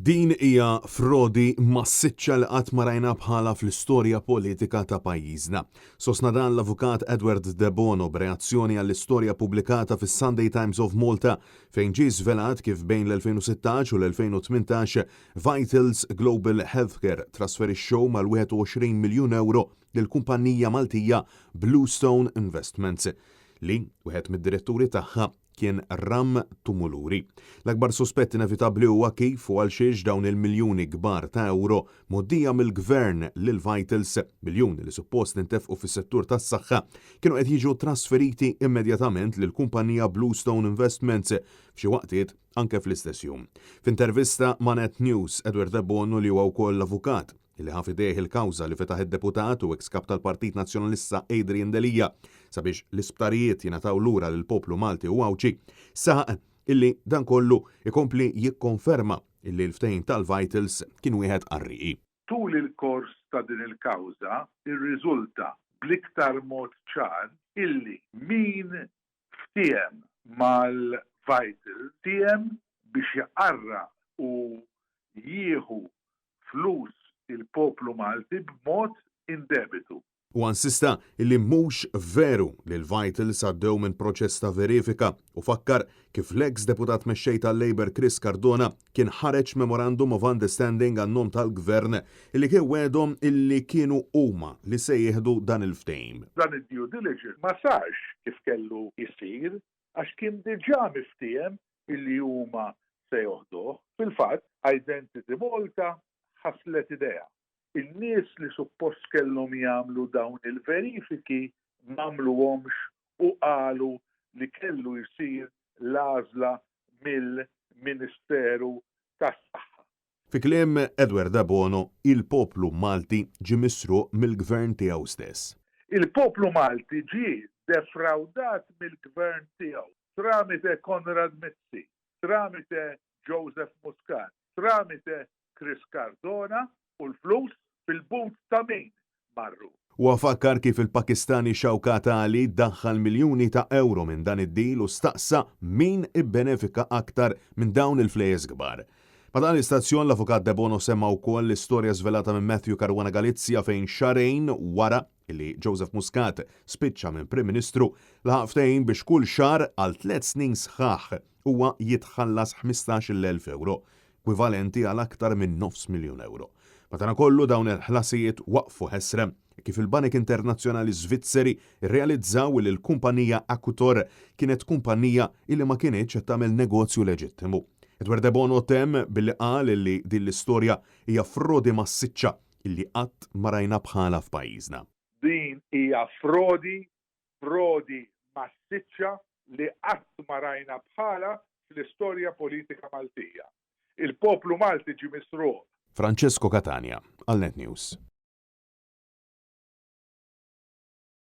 Din hija frodi massiċċa li qatt ma rajna bħala fl-istorja politika ta' pajjiżna. Sostna dan l-avukat Edward De Bono b'reazzjoni għall-istorja pubblikata fis-Sunday Times of Malta fejn ġie żvelat kif bejn l-2016 u l-2018 Vitals Global Healthcare trasferixxew mal-21 miljun euro lill-kumpanija Maltija Bluestone Investments li wieħed mid-diretturi tagħha kien Ram Tumuluri. L-akbar sospetti inevitabbli huwa kif u għalxiex dawn il-miljuni kbar ta' euro moddija mill-gvern lil Vitals, miljuni li suppost intefqu fis-settur tas-saħħa, kienu qed jiġu trasferiti immedjatament lill-kumpanija Bluestone Investments f'xi waqtiet anke fl-istess jum. F'intervista ma' Net News, Edward De Bono li huwa wkoll avukat illi ħaf idejh il-kawża li fetaħ id-deputat u ex-kap tal-Partit Nazzjonalista Adrian Delija sabiex l-isptarijiet jingħataw lura lill-poplu Malti u Awċi, saħaq illi dan kollu ikompli jikkonferma illi l-ftehim tal-Vitals kien wieħed qarrieqi. Tul il-kors ta' din il-kawża irriżulta bl-iktar mod ċar illi min ftiem mal-Vitals ftiem biex jaqarra u jieħu flus il-poplu Malti b'mod indebitu. U ansista illi mhux veru li l-Vitals għaddew minn proċess ta' verifika u fakkar kif l-ex deputat mexxej tal-Labor Chris Cardona kien ħareġ Memorandum of Understanding għan-nom tal-Gvern illi kien wedhom illi kienu huma li se jieħdu dan il-ftehim. Dan id-due diligence ma sarx kif kellu jsir għax kien diġà miftiem illi huma se joħduh. Fil-fatt, Identity Malta ħaslet idea. Il-nies li suppost kellhom jagħmlu dawn il-verifiki m'għamluhomx u qalu li kellu jsir l-għażla mill-Ministeru tas-Saħħa. Fi kliem Edward De Bono, il-poplu Malti ġie misruq mill-gvern tiegħu stess. Il-poplu Malti ġie defraudat mill-gvern tiegħu. Tramite Konrad Mizzi, tramite Joseph Muscat, tramite Chris Cardona u l-flus fil-but ta' min marru. U għafakkar kif il-Pakistani Shawkat Ali daħħal miljuni ta' euro minn dan id-dil u staqsa min ibbenefika aktar minn dawn il-flejes kbar. Ma dan l-istazzjon l-avukat De Bono semma wkoll l-istorja żvelata minn Matthew Caruana Galizia fejn xarejn wara illi Joseph Muscat spiċċa minn Prim Ministru laħaq ftehim biex kull xar għal 3 snin sħaħ huwa jitħallas 15,000 euro, ekwivalenti għal aktar minn $500,000 euro. Madankollu dawn il-ħlasijiet waqfu ħesra kif il-Banek Internazzjonali Svizzeri rrealizzaw li l-kumpanija Akutor kienet kumpanija illi ma kienetx qed tagħmel negozju leġittimu. Edward De Bono temm billi qal li din l-istorja hija frodi massiċċa illi qatt ma rajna bħala f'pajjiżna. Din hija frodi massiċċa li qatt ma rajna bħala fl-istorja politika Maltija. Il-poplu Malti ġie misruq. Francesco Catania, għal Net News.